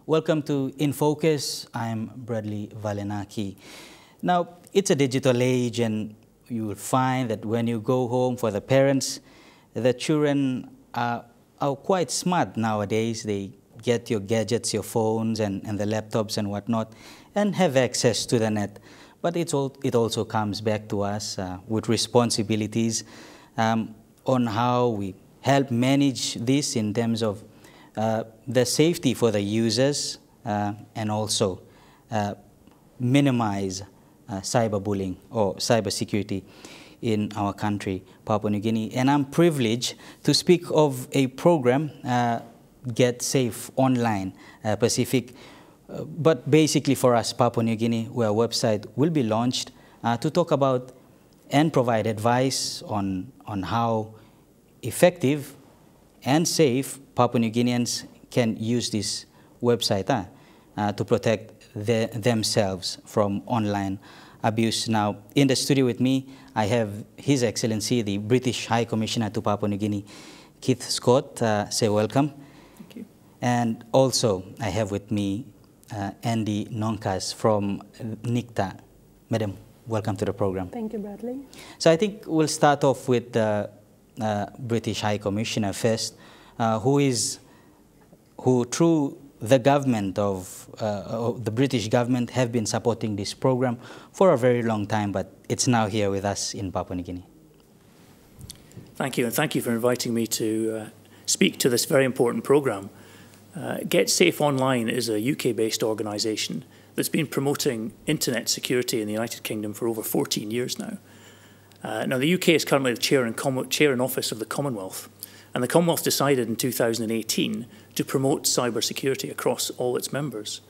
Welcome to Infocus. I'm Bradley Valenaki. Now, it's a digital age, and you will find that when you go home, for the parents, the children are quite smart nowadays. They get your gadgets, your phones and the laptops and whatnot, and have access to the net. But it also comes back to us with responsibilities on how we help manage this in terms of the safety for the users and also minimize cyberbullying or cybersecurity in our country, Papua New Guinea. And I'm privileged to speak of a program, Get Safe Online Pacific. But basically for us, Papua New Guinea, where a website will be launched to talk about and provide advice on how effective and safe Papua New Guineans can use this website to protect themselves from online abuse. Now, in the studio with me, I have His Excellency, the British High Commissioner to Papua New Guinea, Keith Scott. Say welcome. Thank you. And also, I have with me Andy Nongkas from NICTA. Madam, welcome to the program. Thank you, Bradley. So I think we'll start off with the British High Commissioner first, who through the government of the British government have been supporting this program for a very long time, but it's now here with us in Papua New Guinea. Thank you, and thank you for inviting me to speak to this very important program. Get Safe Online is a UK-based organisation that's been promoting internet security in the United Kingdom for over 14 years now. Now, the UK is currently the chair in office of the Commonwealth, and the Commonwealth decided in 2018 to promote cybersecurity across all its members.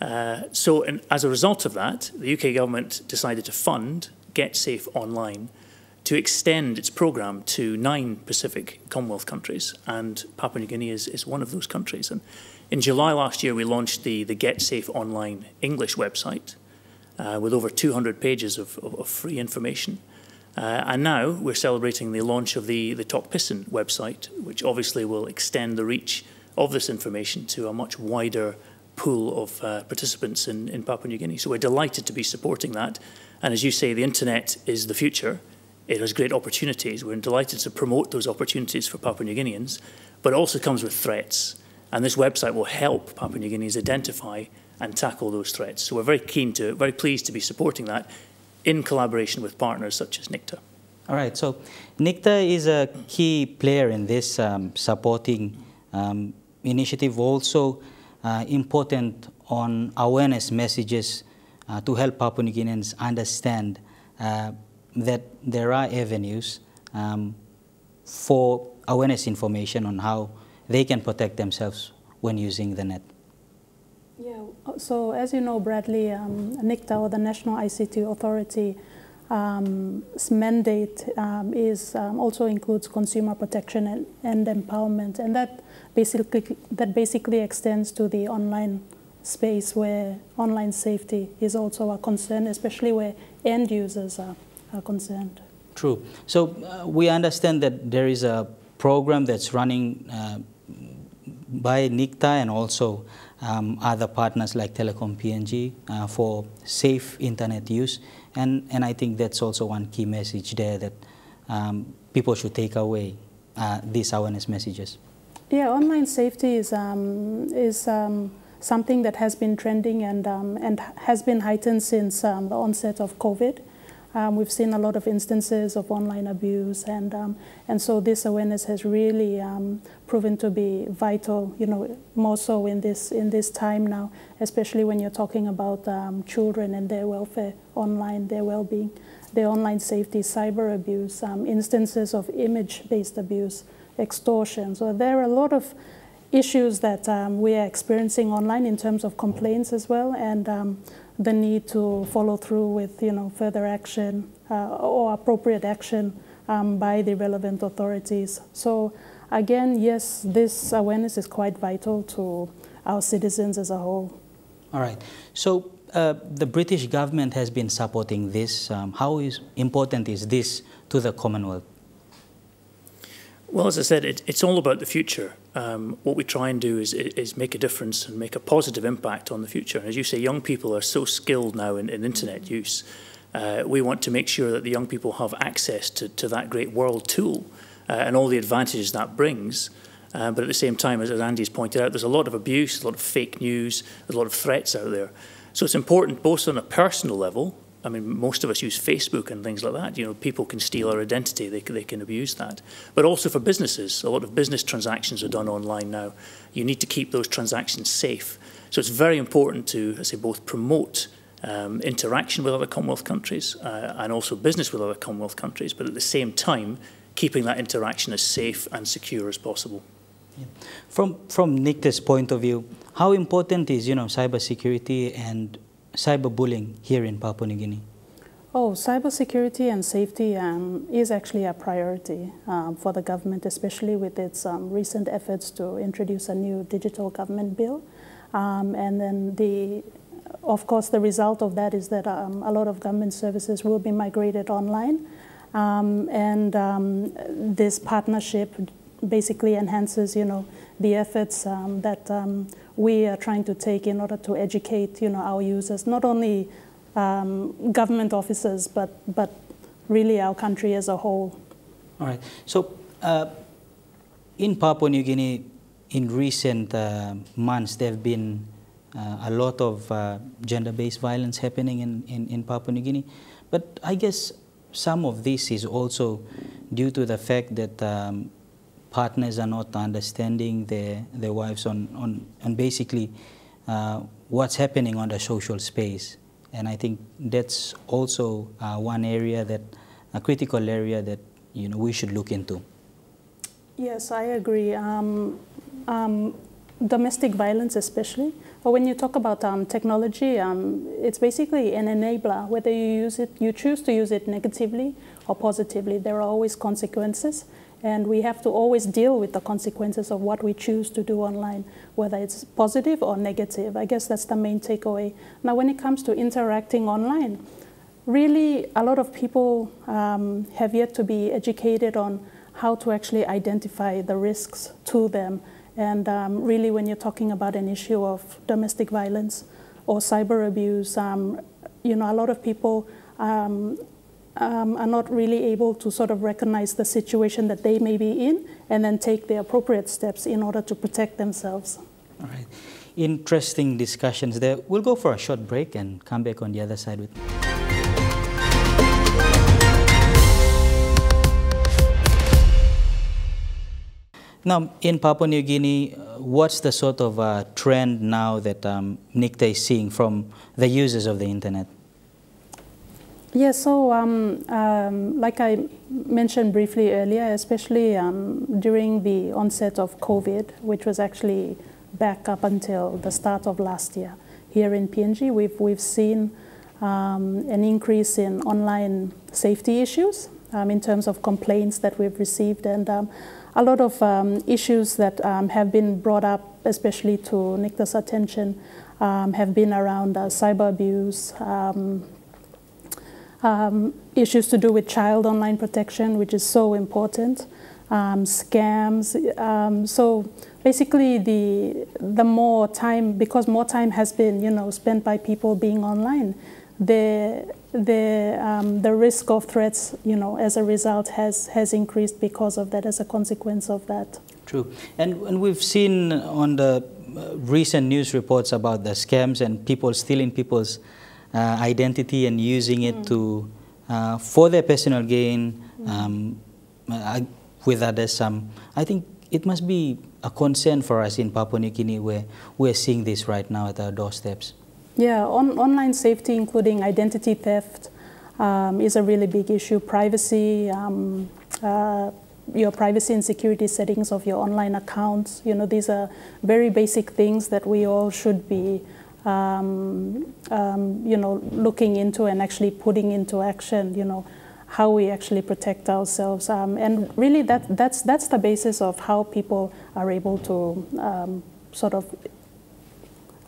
As a result of that, the UK government decided to fund Get Safe Online to extend its programme to 9 Pacific Commonwealth countries, and Papua New Guinea is one of those countries. And in July last year, we launched the Get Safe Online English website with over 200 pages of free information. And now we're celebrating the launch of the Tok Pisin website, which obviously will extend the reach of this information to a much wider pool of participants in Papua New Guinea. So we're delighted to be supporting that. And as you say, the internet is the future. It has great opportunities. We're delighted to promote those opportunities for Papua New Guineans, but it also comes with threats. And this website will help Papua New Guineans identify and tackle those threats. So we're very pleased to be supporting that in collaboration with partners such as NICTA. All right, so NICTA is a key player in this supporting initiative, also important on awareness messages to help Papua New Guineans understand that there are avenues for awareness information on how they can protect themselves when using the net. Yeah, so as you know, Bradley, NICTA, or the National ICT Authority, mandate also includes consumer protection and empowerment, and that basically extends to the online space, where online safety is also a concern, especially where end users are concerned. True. So we understand that there is a program that's running by NICTA and also other partners like Telecom PNG for safe internet use, and I think that's also one key message there, that people should take away these awareness messages. Yeah, online safety is something that has been trending and has been heightened since the onset of COVID. We've seen a lot of instances of online abuse, and so this awareness has really proven to be vital, more so in this time now, especially when you're talking about children and their welfare online, their well-being, their online safety, cyber abuse, instances of image-based abuse, extortion. So there are a lot of issues that we are experiencing online in terms of complaints as well, and the need to follow through with further action or appropriate action by the relevant authorities. So again, yes, this awareness is quite vital to our citizens as a whole. All right. So the British government has been supporting this. How important is this to the Commonwealth? Well, as I said, it's all about the future. What we try and do is make a difference and make a positive impact on the future. As you say, young people are so skilled now in internet use. We want to make sure that the young people have access to that great world tool and all the advantages that brings. But at the same time, as Andy's pointed out, there's a lot of abuse, a lot of fake news, there's a lot of threats out there. So it's important both on a personal level. I mean, most of us use Facebook and things like that. You know, people can steal our identity, they can abuse that. But also for businesses, a lot of business transactions are done online now. You need to keep those transactions safe. So it's very important to, I say, both promote interaction with other Commonwealth countries and also business with other Commonwealth countries, but at the same time, keeping that interaction as safe and secure as possible. Yeah. From NICTA's point of view, how important is, cybersecurity and cyberbullying here in Papua New Guinea? Oh, cybersecurity and safety is actually a priority for the government, especially with its recent efforts to introduce a new digital government bill. And then of course, the result of that is that a lot of government services will be migrated online. This partnership basically enhances, the efforts that we are trying to take in order to educate, our users, not only government officers, but really our country as a whole. All right. So in Papua New Guinea, in recent months, there have been a lot of gender-based violence happening in Papua New Guinea. But I guess some of this is also due to the fact that partners are not understanding their wives on basically what's happening on the social space. And I think that's also one area a critical area that we should look into. Yes, I agree. Domestic violence especially. But when you talk about technology, it's basically an enabler. Whether you choose to use it negatively or positively, there are always consequences. And we have to always deal with the consequences of what we choose to do online, whether it's positive or negative. I guess that's the main takeaway. Now, when it comes to interacting online, really a lot of people have yet to be educated on how to actually identify the risks to them. And really, when you're talking about an issue of domestic violence or cyber abuse, a lot of people are not really able to sort of recognize the situation that they may be in and then take the appropriate steps in order to protect themselves. All right. Interesting discussions there. We'll go for a short break and come back on the other side with Now, in Papua New Guinea, what's the sort of trend now that NICTA is seeing from the users of the internet? Yeah, so like I mentioned briefly earlier, especially during the onset of COVID, which was actually back up until the start of last year, here in PNG, we've seen an increase in online safety issues in terms of complaints that we've received, and a lot of issues that have been brought up, especially to NICTA's attention, have been around cyber abuse, issues to do with child online protection, which is so important, scams. So basically, the more time, because more time has been, spent by people being online, the risk of threats, as a result, has increased because of that, as a consequence of that. True, and we've seen on the recent news reports about the scams and people stealing people's identity and using it to for their personal gain with others. I think it must be a concern for us in Papua New Guinea, where we're seeing this right now at our doorsteps. Yeah, online safety, including identity theft, is a really big issue. Privacy, your privacy and security settings of your online accounts. These are very basic things that we all should be looking into and actually putting into action, how we actually protect ourselves. And really that's the basis of how people are able to sort of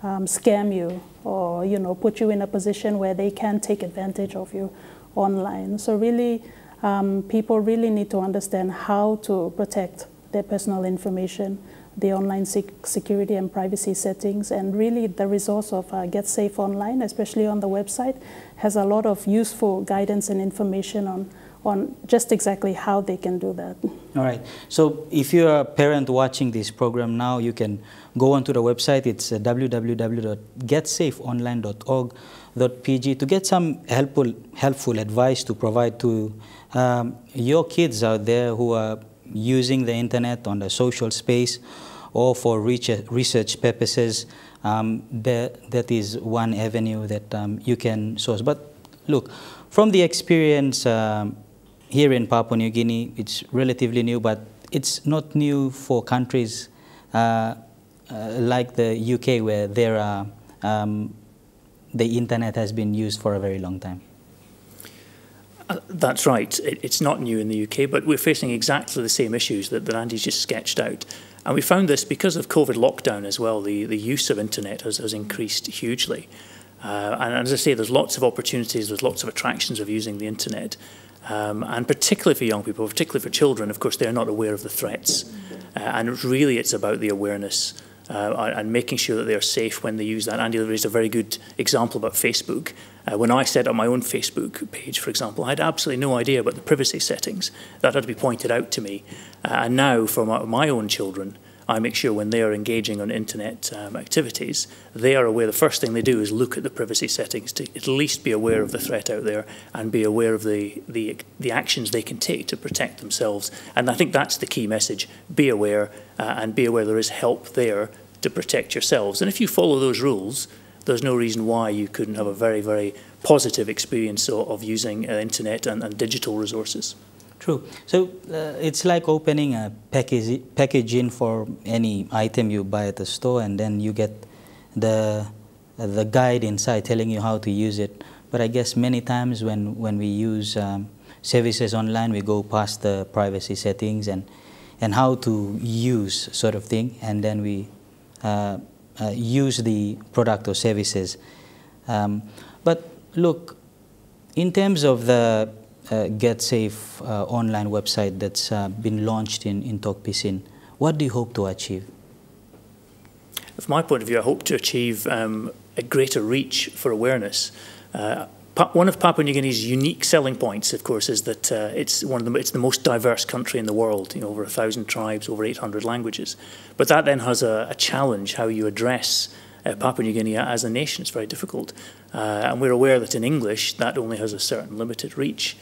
scam you or, put you in a position where they can take advantage of you online. So really, people really need to understand how to protect their personal information, the online security and privacy settings, and really the resource of Get Safe Online, especially on the website, has a lot of useful guidance and information on just exactly how they can do that. All right. So if you're a parent watching this program now, you can go onto the website. It's www.getsafeonline.org.pg to get some helpful advice to provide to your kids out there who are using the internet on the social space or for research purposes. That is one avenue that you can source. But look, from the experience here in Papua New Guinea, it's relatively new, but it's not new for countries like the UK, where there are, the internet has been used for a very long time. That's right. It's not new in the UK, but we're facing exactly the same issues that Andy's just sketched out. And we found this because of COVID lockdown as well. The use of internet has increased hugely. And as I say, there's lots of opportunities, there's lots of attractions of using the internet. And particularly for young people, particularly for children, of course, they're not aware of the threats. And really it's about the awareness and making sure that they're safe when they use that. Andy raised a very good example about Facebook. When I set up my own Facebook page, for example, I had absolutely no idea about the privacy settings. That had to be pointed out to me. And now for my own children, I make sure when they are engaging on internet activities, they are aware. The first thing they do is look at the privacy settings to at least be aware of the threat out there and be aware of the actions they can take to protect themselves. And I think that's the key message. Be aware and be aware there is help there to protect yourselves. And if you follow those rules, there's no reason why you couldn't have a very, very positive experience of using internet and digital resources. True. So it's like opening a packaging for any item you buy at the store, and then you get the guide inside telling you how to use it. But I guess many times when we use services online, we go past the privacy settings and how to use sort of thing, and then we use the product or services. But look, in terms of the Get Safe online website that's been launched in Tok Pisin, what do you hope to achieve? From my point of view, I hope to achieve a greater reach for awareness. One of Papua New Guinea's unique selling points, of course, is that it's the most diverse country in the world. You know, over 1,000 tribes, over 800 languages. But that then has a challenge: how you address Papua New Guinea as a nation. It's very difficult, and we're aware that in English that only has a certain limited reach.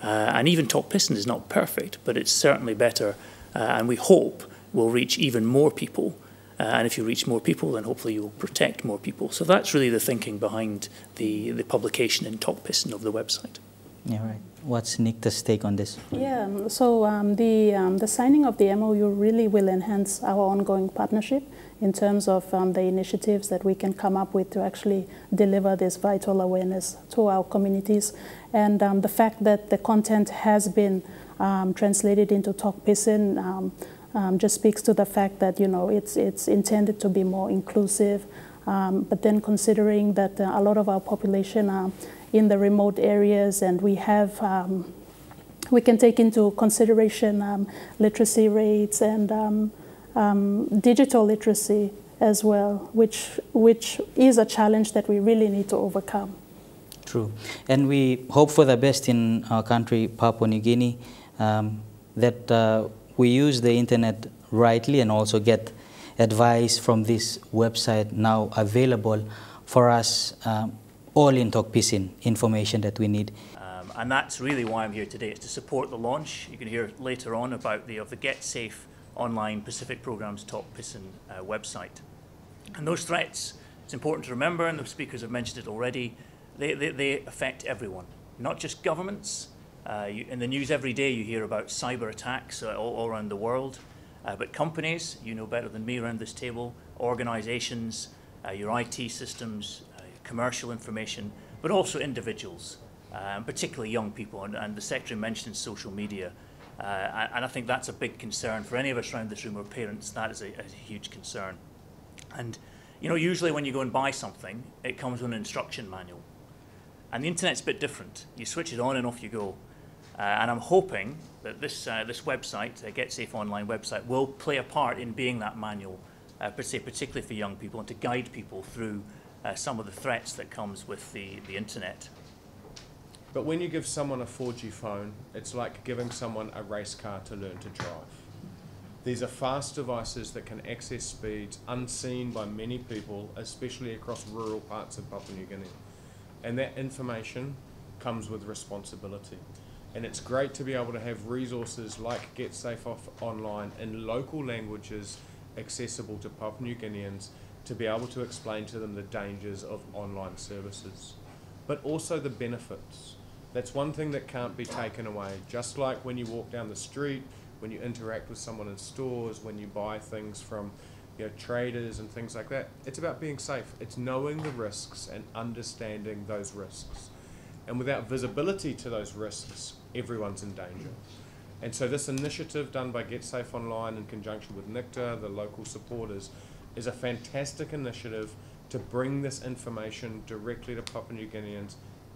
And even Tok Pisin is not perfect, but it's certainly better, and we hope will reach even more people. And if you reach more people, then hopefully you will protect more people. So that's really the thinking behind the publication in Tok Pisin of the website. Yeah, right. What's NICTA's take on this? Yeah, so the signing of the MOU really will enhance our ongoing partnership in terms of the initiatives that we can come up with to actually deliver this vital awareness to our communities. And the fact that the content has been translated into Tok Pisin just speaks to the fact that, you know, it's intended to be more inclusive. But then considering that a lot of our population are in the remote areas, and we have, we can take into consideration literacy rates and digital literacy as well, which is a challenge that we really need to overcome. True. And we hope for the best in our country, Papua New Guinea, that we use the internet rightly and also get advice from this website now available for us all in Tok Pisin, information that we need. And that's really why I'm here today, is to support the launch. You can hear later on about the Get Safe Online Pacific Program's Tok Pisin website. And those threats, it's important to remember, and the speakers have mentioned it already, they affect everyone, not just governments. In the news every day you hear about cyber attacks all around the world, but companies, you know better than me around this table, organizations, your IT systems, commercial information, but also individuals, particularly young people, and the Secretary mentioned social media. And I think that's a big concern for any of us around this room or parents. That is a huge concern. And you know, usually when you go and buy something, it comes with an instruction manual. And the internet's a bit different. You switch it on and off you go. And I'm hoping that this website, Get Safe Online website, will play a part in being that manual, particularly for young people, and to guide people through some of the threats that comes with the internet. But when you give someone a 4G phone, it's like giving someone a race car to learn to drive. These are fast devices that can access speeds unseen by many people, especially across rural parts of Papua New Guinea. And that information comes with responsibility. And it's great to be able to have resources like Get Safe Online in local languages accessible to Papua New Guineans to be able to explain to them the dangers of online services, but also the benefits. That's one thing that can't be taken away. Just like when you walk down the street, when you interact with someone in stores, when you buy things from traders and things like that, it's about being safe. It's knowing the risks and understanding those risks. And without visibility to those risks, everyone's in danger. And so this initiative done by Get Safe Online in conjunction with NICTA, the local supporters, is a fantastic initiative to bring this information directly to Papua New Guineans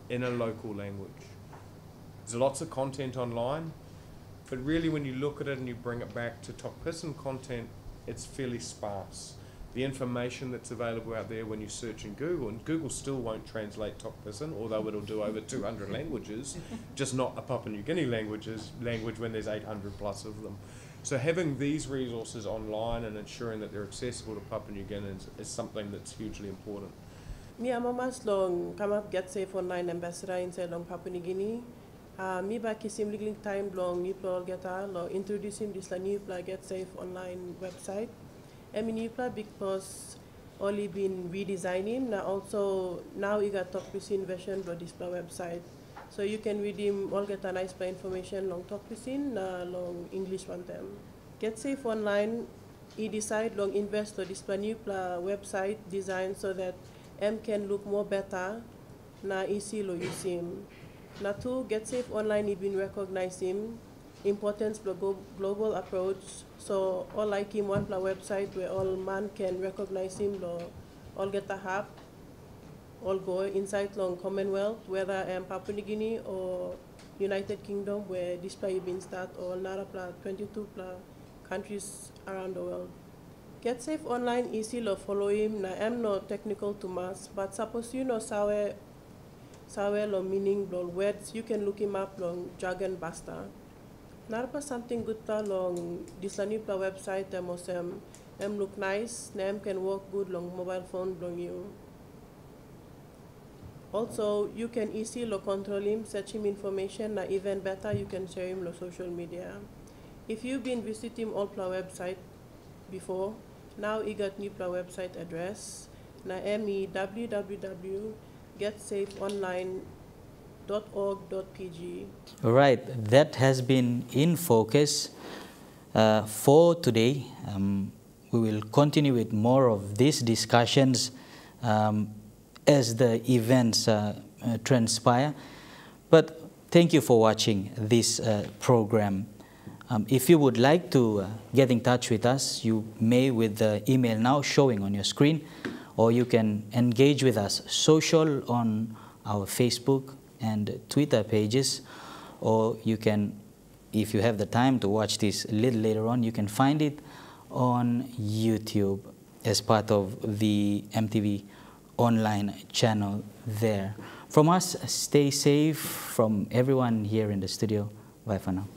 in a local language. There's lots of content online, but really when you look at it and you bring it back to Tok Pisin content, it's fairly sparse. The information that's available out there when you search in Google, and Google still won't translate Tok Pisin, although it'll do over 200 languages, just not a Papua New Guinea language when there's 800 plus of them. So having these resources online and ensuring that they're accessible to Papua New Guineans is something that's hugely important. Mi amamas long kamap Get Safe Online ambassador in long Papua New Guinea. Mi ba kisim ligling time long new plol geta long introducing this la new pla Get Safe Online website. And new pla because only been redesigning na also now we got Tok Pisin version for this pla website. So you can redeem all get a nice pla information long Tok Pisin na long English one them. Get Safe Online he decide long invest for this pla new pla website design so that can look more better na easy lo usim. Na two Get Safe Online it been recognizing importance of global approach. So all like him one pla website where all man can recognize him lo all get a hub all go inside long Commonwealth, whether Papua New Guinea or United Kingdom where this pla been start or nara pla 22 pla countries around the world. Get Safe Online easy lo follow him na no technical to mass, but suppose you know sawe lo meaning lo words you can look him up long jargon basta. Narpa something good ta long this new pla website look nice, name can work good long mobile phone long you. Also you can easy lo control him, search him information na even better you can share him lo social media. If you've been visiting all pla website before, now you got new pla website address na www.getsafeonline.org.pg. All right, that has been in focus for today. We will continue with more of these discussions as the events transpire. But thank you for watching this program. If you would like to get in touch with us, you may with the email now showing on your screen, or you can engage with us social on our Facebook and Twitter pages, or you can, if you have the time to watch this a little later on, you can find it on YouTube as part of the EMTV online channel there. From us, stay safe. From everyone here in the studio, bye for now.